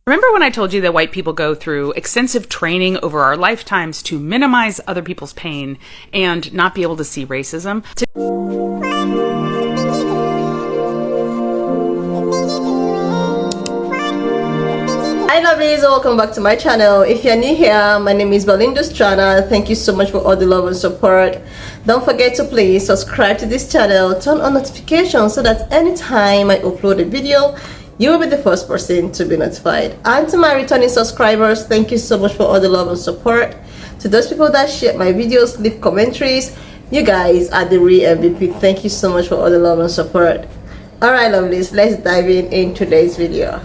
Remember when I told you that white people go through extensive training over our lifetimes to minimize other people's pain and not be able to see racism? Hi lovelies, welcome back to my channel. If you're new here, my name is Belinda Strana. Thank you so much for all the love and support. Don't forget to please subscribe to this channel, turn on notifications so that anytime I upload a video, you will be the first person to be notified. And to my returning subscribers, thank you so much for all the love and support. To those people that share my videos, leave commentaries, you guys are the real MVP. Thank you so much for all the love and support. Alright lovelies, let's dive in today's video.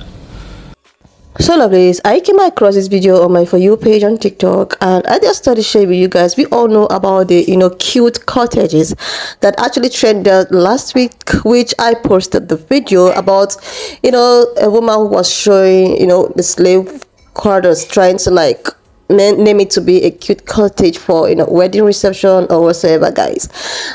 So lovelies, I came across this video on my For You page on TikTok, and I just started sharing with you guys. We all know about the cute cottages that actually trended last week, which I posted the video about a woman who was showing the slave quarters, trying to name it to be a cute cottage for wedding reception or whatsoever. Guys,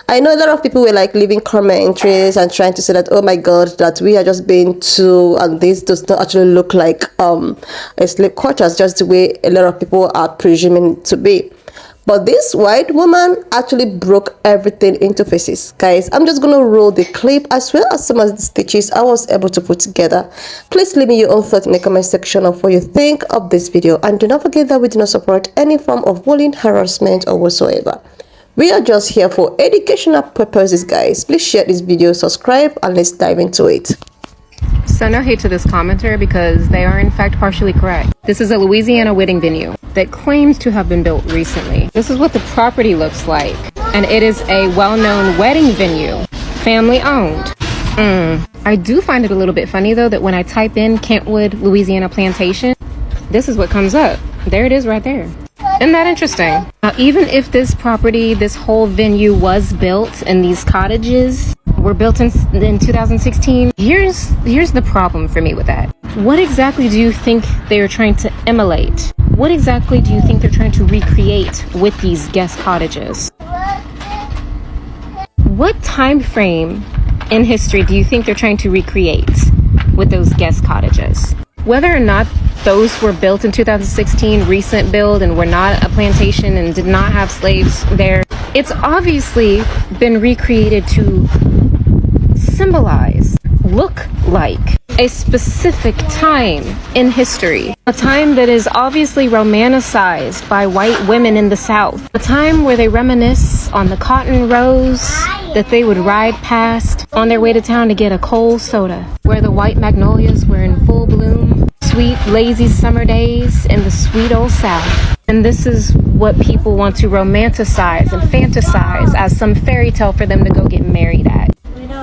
I know a lot of people were leaving commentaries and trying to say that, oh my god, that we are just being too, and this does not actually look like a slave quarters, just the way a lot of people are presuming to be. But this white woman actually broke everything into pieces. Guys, I'm just gonna roll the clip as well as some of the stitches I was able to put together. Please leave me your own thoughts in the comment section of what you think of this video, and do not forget that we do not support any form of bullying, harassment or whatsoever. We are just here for educational purposes. Guys, please share this video, subscribe, and let's dive into it. So no hate to this commenter, because they are in fact partially correct. This is a Louisiana wedding venue that claims to have been built recently. This is what the property looks like, and it is a well-known wedding venue, family owned. I do find it a little bit funny though that when I type in Kentwood, Louisiana Plantation, this is what comes up. There it is right there. Isn't that interesting? Now, even if this property, this whole venue was built and these cottages were built in 2016, here's the problem for me with that. What exactly do you think they're trying to emulate? What exactly do you think they're trying to recreate with these guest cottages? What time frame in history do you think they're trying to recreate with those guest cottages? Whether or not those were built in 2016, recent build, and were not a plantation and did not have slaves there, it's obviously been recreated to symbolize, look like a specific time in history, a time that is obviously romanticized by white women in the South, a time where they reminisce on the cotton rows that they would ride past on their way to town to get a cold soda, where the white magnolias were in full bloom, sweet lazy summer days in the sweet old South. And this is what people want to romanticize and fantasize as some fairy tale for them to go get married at.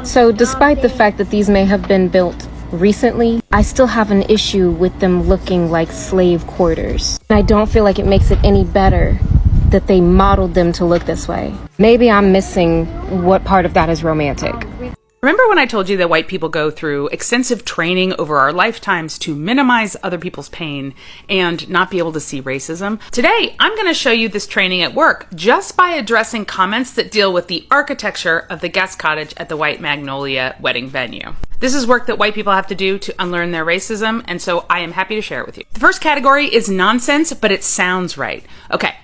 So despite the fact that these may have been built recently, I still have an issue with them looking like slave quarters. And I don't feel like it makes it any better that they modeled them to look this way. Maybe I'm missing what part of that is romantic. Remember when I told you that white people go through extensive training over our lifetimes to minimize other people's pain and not be able to see racism? Today, I'm going to show you this training at work just by addressing comments that deal with the architecture of the guest cottage at the White Magnolia wedding venue. This is work that white people have to do to unlearn their racism, and so I am happy to share it with you. The first category is nonsense, but it sounds right. Okay.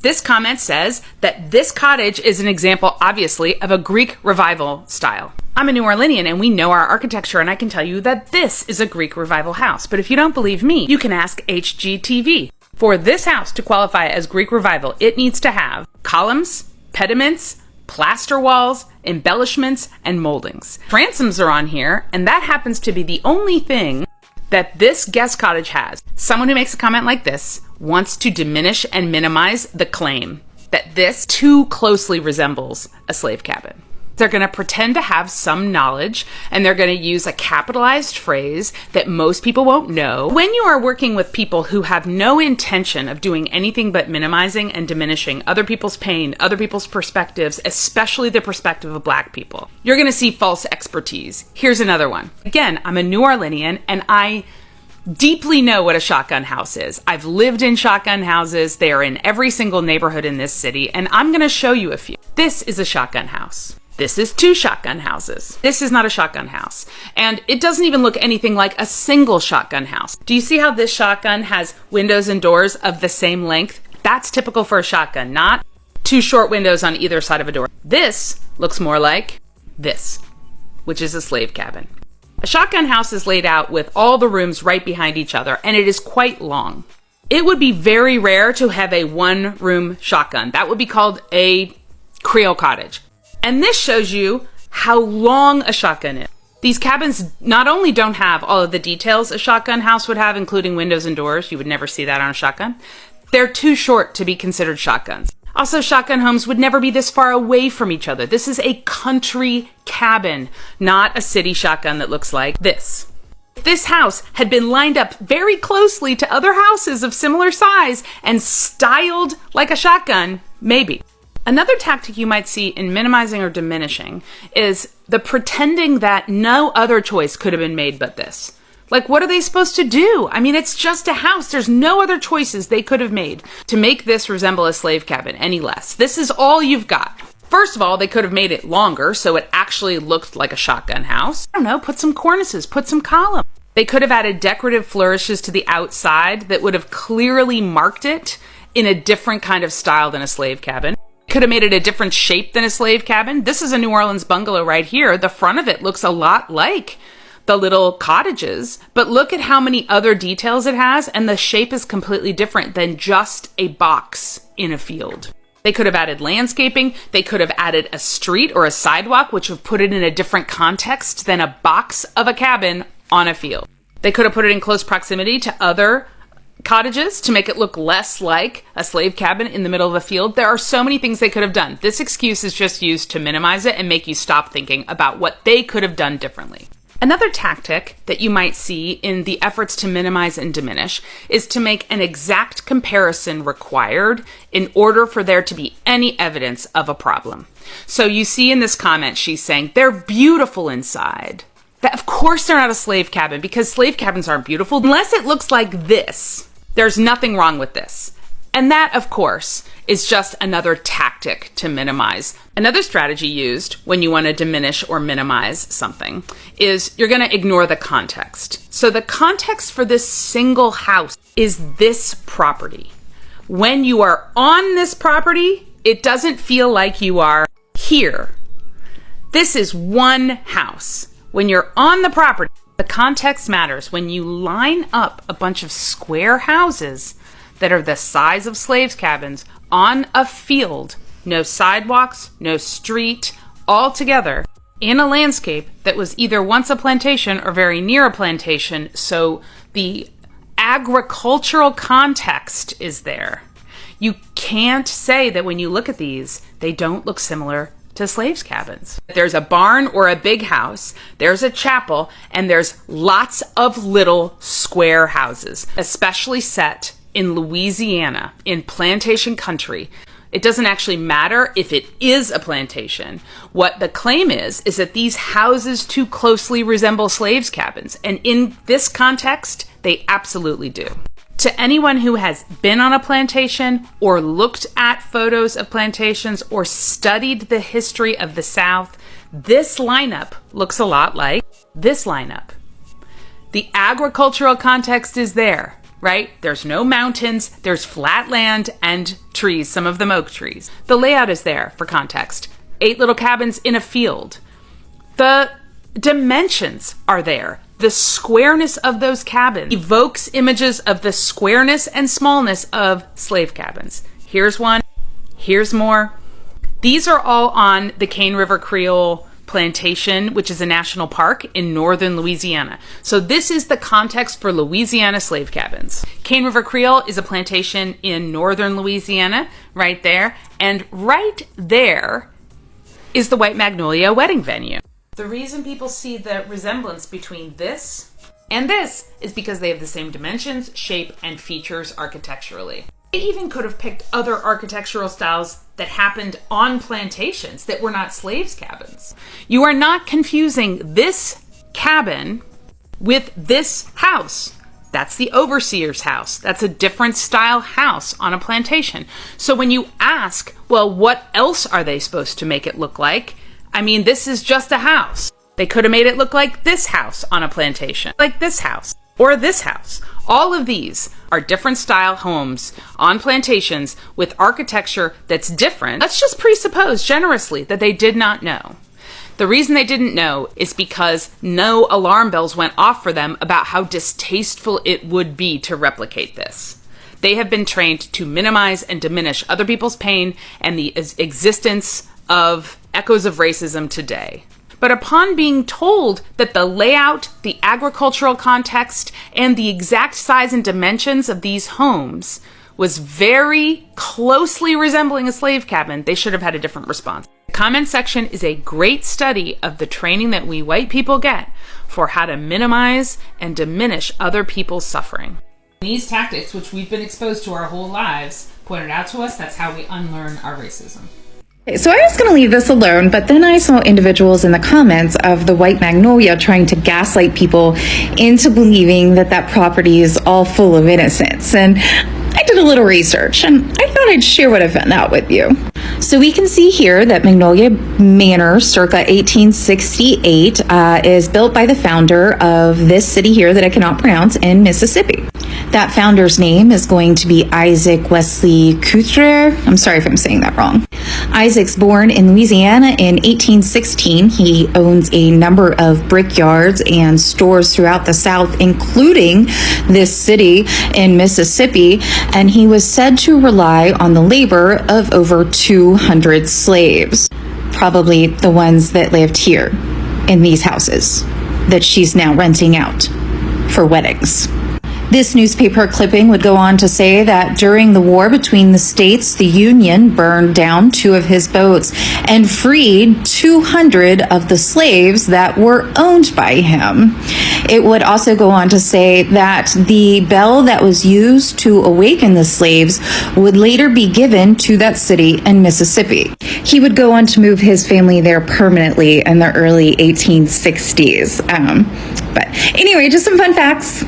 This comment says that this cottage is an example, obviously, of a Greek revival style. I'm a New Orleanian and we know our architecture, and I can tell you that this is a Greek revival house. But if you don't believe me, you can ask HGTV. For this house to qualify as Greek revival, it needs to have columns, pediments, plaster walls, embellishments, and moldings. Transoms are on here, and that happens to be the only thing that this guest cottage has. Someone who makes a comment like this wants to diminish and minimize the claim that this too closely resembles a slave cabin. They're going to pretend to have some knowledge, and they're going to use a capitalized phrase that most people won't know. When you are working with people who have no intention of doing anything but minimizing and diminishing other people's pain, other people's perspectives, especially the perspective of Black people, you're going to see false expertise. Here's another one. Again, I'm a New Orleanian, and I deeply know what a shotgun house is. I've lived in shotgun houses. They are in every single neighborhood in this city, and I'm going to show you a few. This is a shotgun house. This is 2 shotgun houses. This is not a shotgun house. And it doesn't even look anything like a single shotgun house. Do you see how this shotgun has windows and doors of the same length? That's typical for a shotgun, not 2 short windows on either side of a door. This looks more like this, which is a slave cabin. A shotgun house is laid out with all the rooms right behind each other, and it is quite long. It would be very rare to have a 1-room shotgun. That would be called a Creole cottage. And this shows you how long a shotgun is. These cabins not only don't have all of the details a shotgun house would have, including windows and doors, you would never see that on a shotgun, they're too short to be considered shotguns. Also, shotgun homes would never be this far away from each other. This is a country cabin, not a city shotgun that looks like this. If this house had been lined up very closely to other houses of similar size and styled like a shotgun, maybe. Another tactic you might see in minimizing or diminishing is the pretending that no other choice could have been made but this. Like, what are they supposed to do? I mean, it's just a house. There's no other choices they could have made to make this resemble a slave cabin any less. This is all you've got. First of all, they could have made it longer so it actually looked like a shotgun house. I don't know, put some cornices, put some columns. They could have added decorative flourishes to the outside that would have clearly marked it in a different kind of style than a slave cabin. Could have made it a different shape than a slave cabin. This is a New Orleans bungalow right here. The front of it looks a lot like the little cottages, but look at how many other details it has, and the shape is completely different than just a box in a field. They could have added landscaping. They could have added a street or a sidewalk, which would put it in a different context than a box of a cabin on a field. They could have put it in close proximity to other cottages to make it look less like a slave cabin in the middle of a field. There are so many things they could have done. This excuse is just used to minimize it and make you stop thinking about what they could have done differently. Another tactic that you might see in the efforts to minimize and diminish is to make an exact comparison required in order for there to be any evidence of a problem. So you see in this comment, she's saying, they're beautiful inside. That, of course they're not a slave cabin, because slave cabins aren't beautiful unless it looks like this. There's nothing wrong with this. And that, of course, is just another tactic to minimize. Another strategy used when you want to diminish or minimize something is you're going to ignore the context. So the context for this single house is this property. When you are on this property, it doesn't feel like you are here. This is one house. When you're on the property, the context matters. When you line up a bunch of square houses that are the size of slaves' cabins on a field, no sidewalks, no street, all together in a landscape that was either once a plantation or very near a plantation, so the agricultural context is there. You can't say that when you look at these, they don't look similar to slaves' cabins. There's a barn or a big house, there's a chapel, and there's lots of little square houses, especially set in Louisiana, in plantation country. It doesn't actually matter if it is a plantation. What the claim is that these houses too closely resemble slaves' cabins. And in this context, they absolutely do. To anyone who has been on a plantation or looked at photos of plantations or studied the history of the South, this lineup looks a lot like this lineup. The agricultural context is there, right? There's no mountains, there's flat land and trees, some of them oak trees. The layout is there for context. 8 little cabins in a field. The dimensions are there. The squareness of those cabins evokes images of the squareness and smallness of slave cabins. Here's one, here's more. These are all on the Cane River Creole Plantation, which is a national park in northern Louisiana. So this is the context for Louisiana slave cabins. Cane River Creole is a plantation in northern Louisiana, right there. And right there is the White Magnolia wedding venue. The reason people see the resemblance between this and this is because they have the same dimensions, shape, and features architecturally. They even could have picked other architectural styles that happened on plantations that were not slaves' cabins. You are not confusing this cabin with this house. That's the overseer's house. That's a different style house on a plantation. So when you ask, well, what else are they supposed to make it look like? I mean, this is just a house. They could have made it look like this house on a plantation, like this house, or this house. All of these are different style homes on plantations with architecture that's different. Let's just presuppose generously that they did not know. The reason they didn't know is because no alarm bells went off for them about how distasteful it would be to replicate this. They have been trained to minimize and diminish other people's pain and the existence of echoes of racism today. But upon being told that the layout, the agricultural context, and the exact size and dimensions of these homes was very closely resembling a slave cabin, they should have had a different response. The comment section is a great study of the training that we white people get for how to minimize and diminish other people's suffering. These tactics, which we've been exposed to our whole lives, pointed out to us, that's how we unlearn our racism. So I was going to leave this alone, but then I saw individuals in the comments of the White Magnolia trying to gaslight people into believing that that property is all full of innocence. And I did a little research and I thought I'd share what I found out with you. So we can see here that Magnolia Manor circa 1868 is built by the founder of this city here that I cannot pronounce in Mississippi. That founder's name is going to be Isaac Wesley Couture. I'm sorry if I'm saying that wrong. Isaac's born in Louisiana in 1816. He owns a number of brickyards and stores throughout the South, including this city in Mississippi, and he was said to rely on the labor of over 200 slaves, probably the ones that lived here in these houses that she's now renting out for weddings. This newspaper clipping would go on to say that during the war between the states, the Union burned down 2 of his boats and freed 200 of the slaves that were owned by him. It would also go on to say that the bell that was used to awaken the slaves would later be given to that city in Mississippi. He would go on to move his family there permanently in the early 1860s. But anyway, just some fun facts.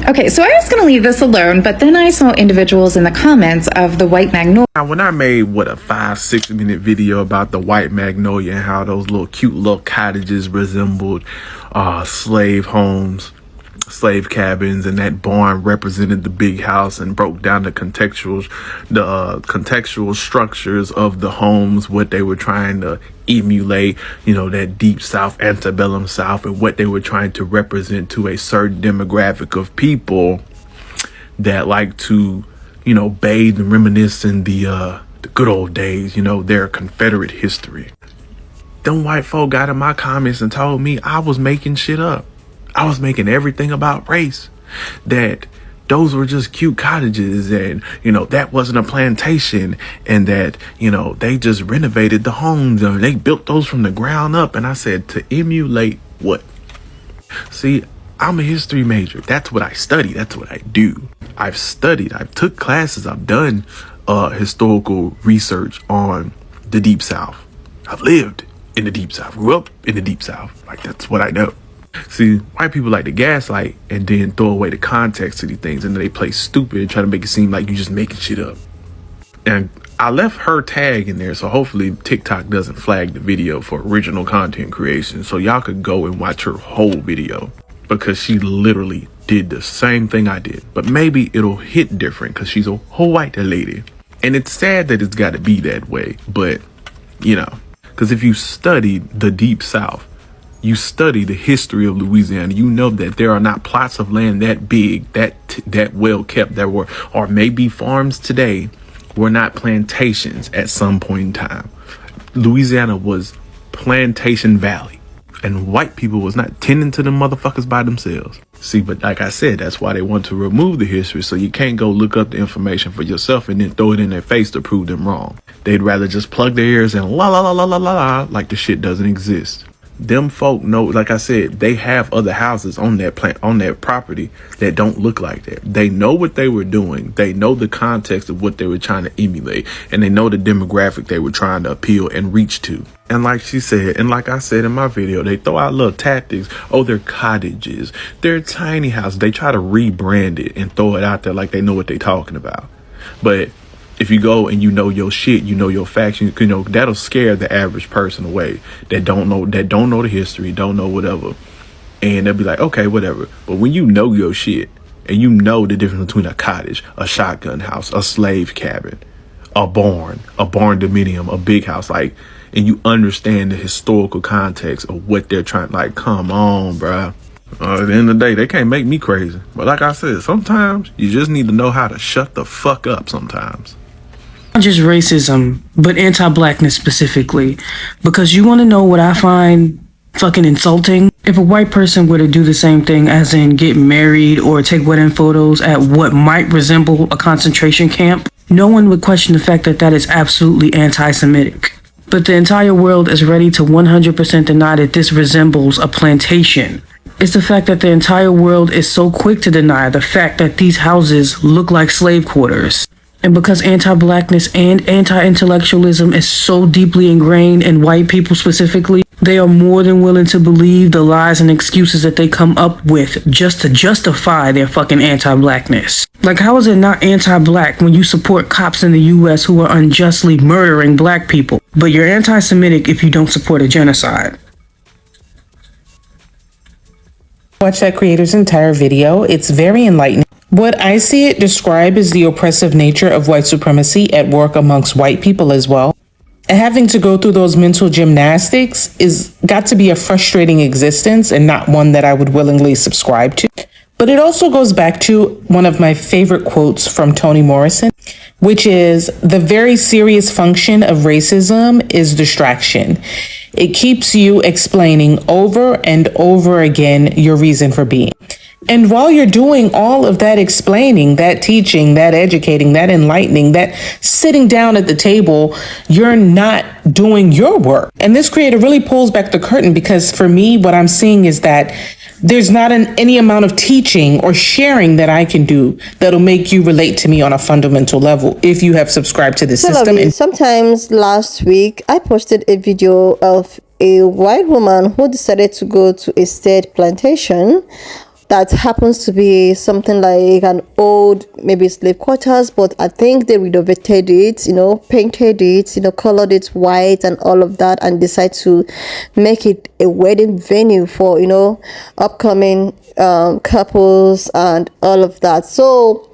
Okay, so I was going to leave this alone, but then I saw individuals in the comments of the White Magnolia. Now, when I made, a 5-6 minute video about the White Magnolia and how those little cute little cottages resembled slave homes, slave cabins, and that barn represented the big house, and broke down the contextual structures of the homes, what they were trying to emulate, that deep South, antebellum South, and what they were trying to represent to a certain demographic of people that like to, bathe and reminisce in the good old days, their Confederate history. Them white folk got in my comments and told me I was making shit up. I was making everything about race, that those were just cute cottages, and, that wasn't a plantation, and that, they just renovated the homes and they built those from the ground up. And I said, to emulate what? See, I'm a history major. That's what I study. That's what I do. I've studied, I've took classes, I've done historical research on the Deep South. I've lived in the Deep South, grew up in the Deep South. Like, that's what I know. See, white people like to gaslight and then throw away the context to these things, and then they play stupid and try to make it seem like you just making shit up. And I left her tag in there, so hopefully TikTok doesn't flag the video for original content creation, so y'all could go and watch her whole video, because she literally did the same thing I did. But maybe it'll hit different because she's a whole white lady. And it's sad that it's got to be that way, but because if you study the Deep South, you study the history of Louisiana, you know that there are not plots of land that big, that well kept, that were, or maybe farms today, were not plantations at some point in time. Louisiana was Plantation Valley, and white people was not tending to them motherfuckers by themselves. See, but like I said, that's why they want to remove the history, so you can't go look up the information for yourself and then throw it in their face to prove them wrong. They'd rather just plug their ears and la la la la la la la like the shit doesn't exist. Them folk know, like I said, they have other houses on that property that don't look like that. They know what they were doing. They know the context of what they were trying to emulate, and they know the demographic they were trying to appeal and reach to. And like she said, and like I said in my video, they throw out little tactics. Oh, they're cottages, they're tiny houses. They try to rebrand it and throw it out there like they know what they're talking about. But If you go and you know your shit, you know your facts, you know, that'll scare the average person away that don't know the history, don't know whatever. And they'll be like, okay, whatever. But when you know your shit and you know the difference between a cottage, a shotgun house, a slave cabin, a barn dominium, a big house, like, and you understand the historical context of what they're trying, like, come on, bruh. At the end of the day, they can't make me crazy. But like I said, sometimes you just need to know how to shut the fuck up sometimes. Not just racism, but anti-blackness specifically. Because you want to know what I find fucking insulting? If a white person were to do the same thing, as in get married or take wedding photos at what might resemble a concentration camp, no one would question the fact that that is absolutely anti-Semitic. But the entire world is ready to 100% deny that this resembles a plantation. It's the fact that the entire world is so quick to deny the fact that these houses look like slave quarters. And because anti-blackness and anti-intellectualism is so deeply ingrained in white people specifically, they are more than willing to believe the lies and excuses that they come up with just to justify their fucking anti-blackness. Like, how is it not anti-black when you support cops in the US who are unjustly murdering black people, but you're anti-Semitic if you don't support a genocide? Watch that creator's entire video. It's very enlightening. What I see it described is the oppressive nature of white supremacy at work amongst white people as well. And having to go through those mental gymnastics is got to be a frustrating existence and not one that I would willingly subscribe to. But it also goes back to one of my favorite quotes from Toni Morrison, which is, the very serious function of racism is distraction. It keeps you explaining over and over again your reason for being. And while you're doing all of that explaining, that teaching, that educating, that enlightening, that sitting down at the table, you're not doing your work. And this creator really pulls back the curtain, because for me, what I'm seeing is that there's not any amount of teaching or sharing that I can do that'll make you relate to me on a fundamental level if you have subscribed to this system. And sometimes last week, I posted a video of a white woman who decided to go to a state plantation that happens to be something like an old, maybe slave quarters, but I think they renovated it, painted it, colored it white and all of that, and decide to make it a wedding venue for, upcoming couples and all of that. So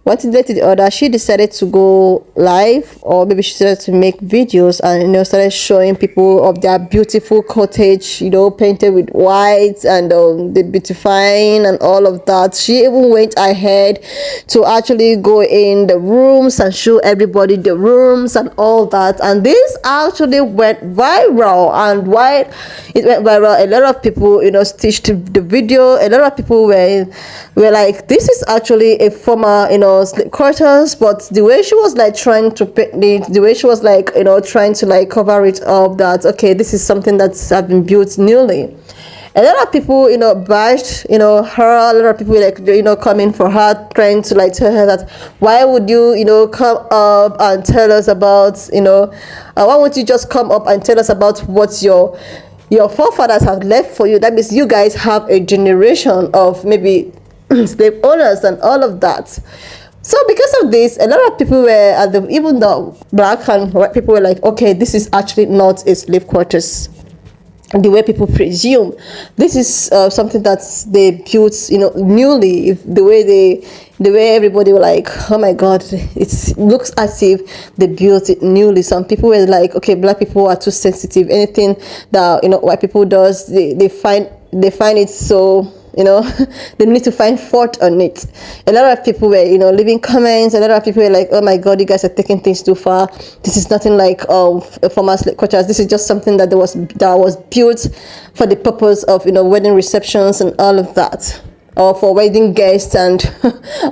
one thing led to the other, she decided to go live, or maybe she started to make videos and started showing people of their beautiful cottage, painted with white, and the beautifying and all of that. She even went ahead to actually go in the rooms and show everybody the rooms and all that. And this actually went viral, and why it went viral, a lot of people stitched the video. A lot of people were like, this is actually a former slave quarters, but the way she was like trying to paint it, the way she was like trying to like cover it up, that okay, this is something that's been built newly. A lot of people bashed her. A lot of people like coming for her, trying to like tell her that why would you come up and tell us about why won't you just come up and tell us about what your forefathers have left for you? That means you guys have a generation of maybe slave owners and all of that. So because of this, a lot of people were, even the black and white people were like, okay, this is actually not a slave quarters the way people presume. This is something that they built, newly. The way everybody were like, oh my God, it looks as if they built it newly. Some people were like, okay, black people are too sensitive. Anything that white people does, they find it so. They need to find fault on it. A lot of people were, leaving comments. A lot of people were like, oh my God, you guys are taking things too far. This is nothing like a former slave quarters. This is just something that was built for the purpose of, wedding receptions and all of that, or for wedding guests and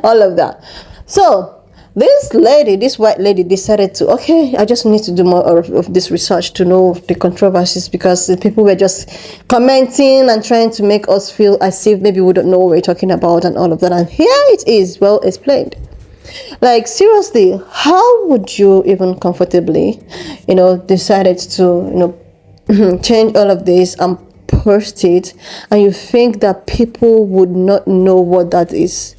all of that. So this white lady decided to, okay, I just need to do more of this research to know the controversies, because the people were just commenting and trying to make us feel as if maybe we don't know what we're talking about and all of that. And here it is, well explained. Like, seriously, how would you even comfortably, decided to, change all of this and post it, and you think that people would not know what that is?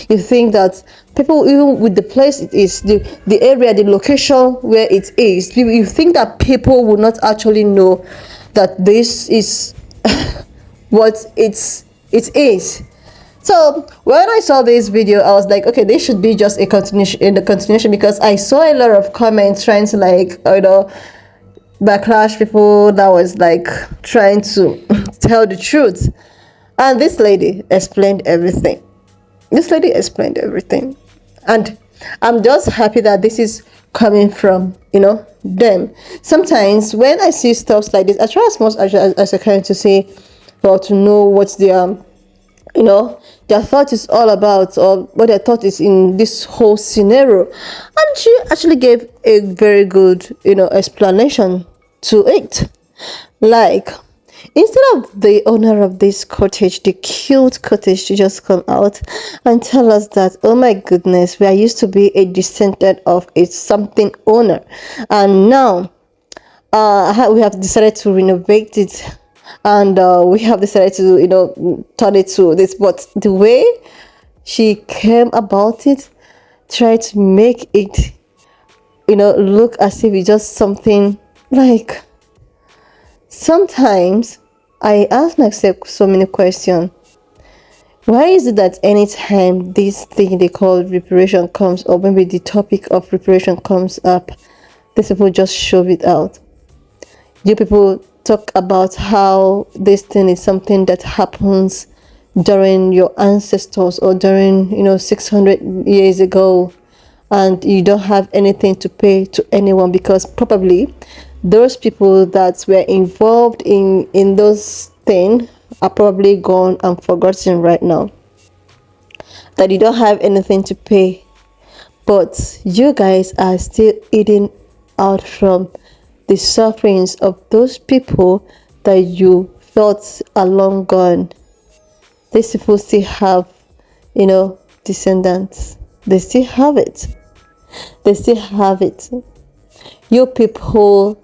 You think that people, even with the place it is, the area, the location where it is, you think that people will not actually know that this is what it is. So when I saw this video, I was like, okay, this should be just a continuation, in the continuation, because I saw a lot of comments trying to, like, backlash people that was like trying to tell the truth. And this lady explained everything. And I'm just happy that this is coming from, them. Sometimes when I see stuff like this, I try as much as I can to say, or to know what's their thought is all about, or what their thought is in this whole scenario. And she actually gave a very good, explanation to it. Like, instead of the owner of this cottage, the cute cottage, to just come out and tell us that, oh my goodness, we are used to be a descendant of a something owner, and now we have decided to renovate it, and we have decided to turn it to this. But the way she came about it, tried to make it look as if it's just something. Like, sometimes I ask myself so many questions. Why is it that anytime this thing they call reparation comes up, maybe the topic of reparation comes up, these people just shove it out? You people talk about how this thing is something that happens during your ancestors, or during 600 years ago, and you don't have anything to pay to anyone, because probably those people that were involved in those things are probably gone and forgotten right now, that you don't have anything to pay. But you guys are still eating out from the sufferings of those people that you felt are long gone. These people still have descendants. They still have it. You people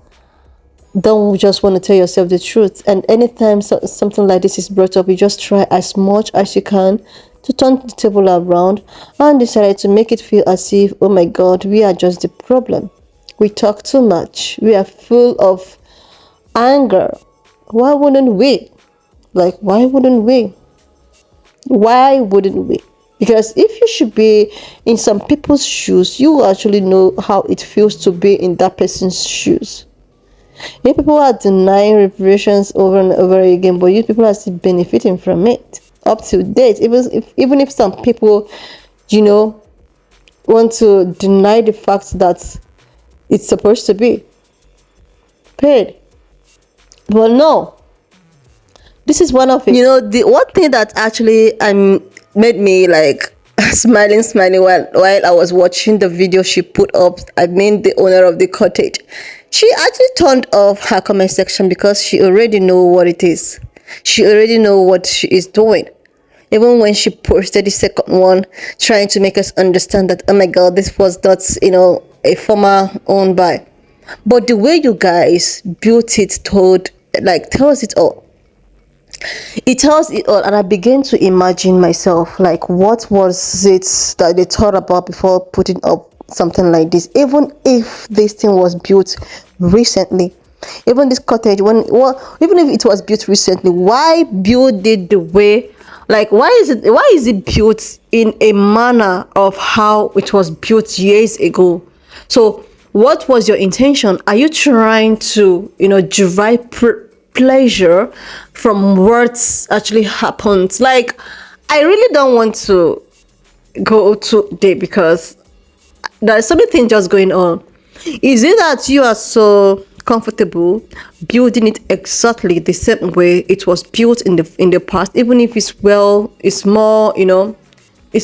don't just want to tell yourself the truth, and anytime something like this is brought up, you just try as much as you can to turn the table around and decide to make it feel as if, oh my god, we are just the problem. We talk too much, we are full of anger. Why wouldn't we? Because if you should be in some people's shoes, you will actually know how it feels to be in that person's shoes. You people are denying reparations over and over again, but you people are still benefiting from it up to date. Even if some people, want to deny the fact that it's supposed to be paid. But no, this is one of it. The one thing that actually made me like smiling while I was watching the video she put up. I mean, the owner of the cottage. She actually turned off her comment section because she already know what it is. She already know what she is doing. Even when she posted the second one, trying to make us understand that, oh my god, this was not, a former owned by. But the way you guys built it tells it all. It tells it all, and I began to imagine myself, like, what was it that they thought about before putting up something like this? Even if this thing was built recently, even this cottage, even if it was built recently, why build it the way? Like, why is it built in a manner of how it was built years ago? So what was your intention? Are you trying to derive pleasure from what actually happened? Like, I really don't want to go today because there's so many things just going on. Is it that you are so comfortable building it exactly the same way it was built in the past, even if it's more it's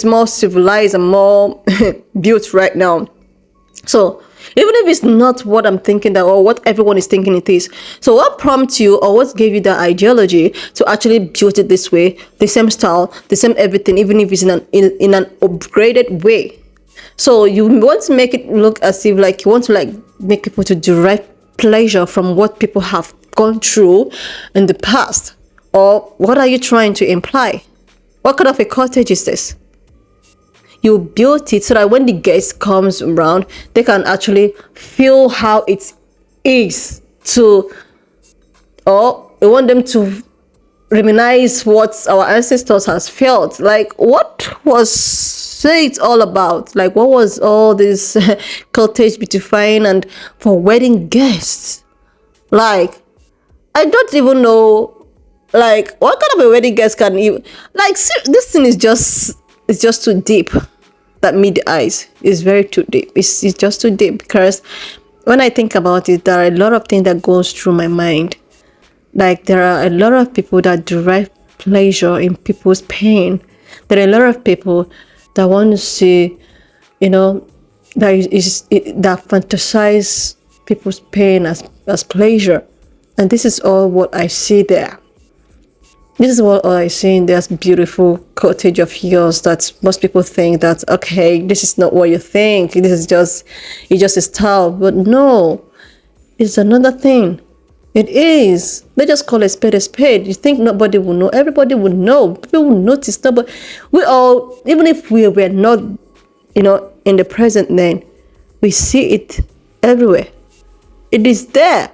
more civilized and more built right now? So even if it's not what I'm thinking that, or what everyone is thinking it is, so what prompts you, or what gave you the ideology to actually build it this way, the same style, the same everything, even if it's in an upgraded way? So you want to make it look as if like you want to make people to derive pleasure from what people have gone through in the past? Or what are you trying to imply? What kind of a cottage is this? You built it so that when the guest comes around, they can actually feel how it is to, or you want them to reminisce what our ancestors has felt. Like, what was it all about? Like, what was all this cottage beautifying and for wedding guests? Like, I don't even know. Like, what kind of a wedding guest can even, like, this thing is just, it's just too deep. That mid eyes is very too deep. It's just too deep, because when I think about it, there are a lot of things that goes through my mind. Like, there are a lot of people that derive pleasure in people's pain. There are a lot of people that want to see, you know, that fantasize people's pain as pleasure. And this is all what I see there. This is what I see in this beautiful cottage of yours that most people think that, okay, this is not what you think. This is just, it's just a style. But no, it's another thing. It is. They just call a spade a spade. You think nobody will know? Everybody will know. People will notice. Nobody, we all, even if we were not, you know, in the present then, we see it everywhere. It is there.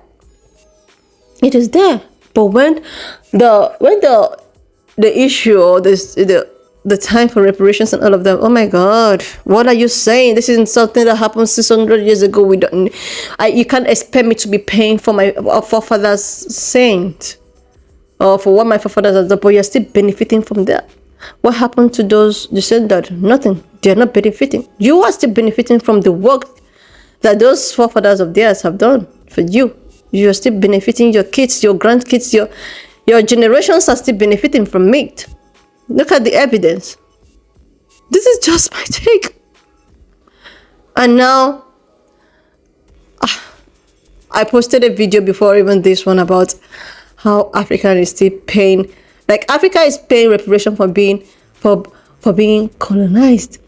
It is there. But when the issue or the time for reparations and all of them, oh my God, what are you saying? This isn't something that happened 600 years ago. We don't. You can't expect me to be paying for my forefathers' sins or for what my forefathers have done. But you're still benefiting from that. What happened to those descendants? Nothing. They're not benefiting. You are still benefiting from the work that those forefathers of theirs have done for you. You're still benefiting. Your kids, your grandkids, your generations are still benefiting from it. Look at the evidence. This is just my take. And now, I posted a video before even this one about how Africa is still paying, like Africa is paying reparation for being colonized.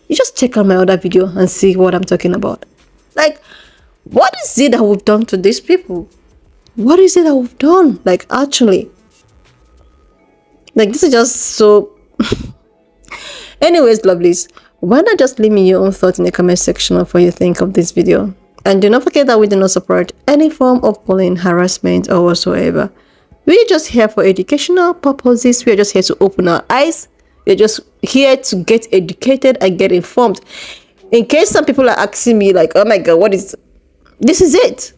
You just check out my other video and see what I'm talking about. Like, what is it that we've done to these people? What is it that we've done? Like, actually, like, this is just so. Anyways, lovelies, why not just leave me your own thoughts in the comment section of what you think of this video? And do not forget that we do not support any form of bullying, harassment, or whatsoever. We're just here for educational purposes. We're just here to open our eyes. We're just here to get educated and get informed. In case some people are asking me, like, oh my God, what is this? Is it?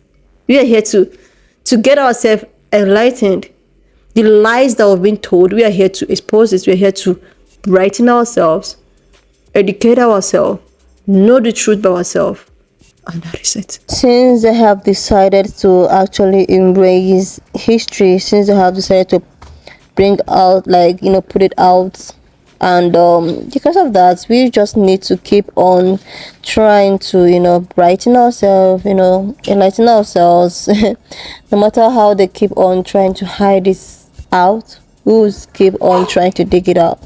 We are here to get ourselves enlightened. The lies that we've been told, we are here to expose this. We are here to brighten ourselves, educate ourselves, know the truth by ourselves. And that is it. Since they have decided to actually embrace history, since they have decided to bring out, like, you know, put it out, and because of that, we just need to keep on trying to, you know, brighten ourselves, you know, enlighten ourselves. No matter how they keep on trying to hide this out, we will keep on trying to dig it out.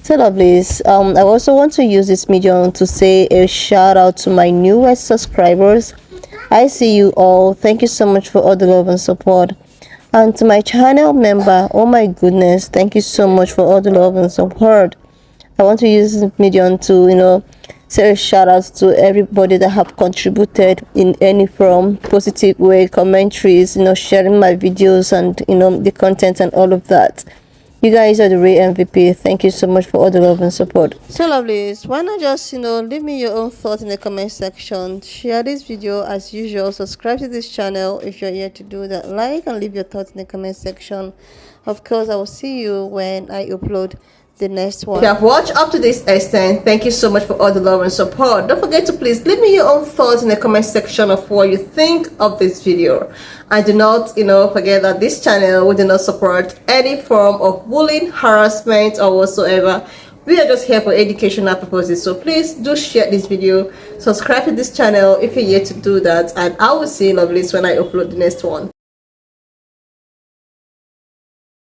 So lovelies, I also want to use this medium to say a shout out to my newest subscribers. I see you all. Thank you so much for all the love and support. And to my channel member, oh my goodness, thank you so much for all the love and support. I want to use this medium to, you know, say a shout out to everybody that have contributed in any form, positive way, commentaries, you know, sharing my videos and, you know, the content and all of that. You guys are the real MVP. Thank you so much for all the love and support. So lovelies, why not just, you know, leave me your own thoughts in the comment section. Share this video as usual. Subscribe to this channel if you're here to do that. Like and leave your thoughts in the comment section. Of course, I will see you when I upload the next one. If you have watched up to this extent, thank you so much for all the love and support. Don't forget to please leave me your own thoughts in the comment section of what you think of this video. And do not, you know, forget that this channel, we do not support any form of bullying, harassment, or whatsoever. We are just here for educational purposes. So please do share this video, subscribe to this channel if you're yet to do that, and I will see you lovelies when I upload the next one.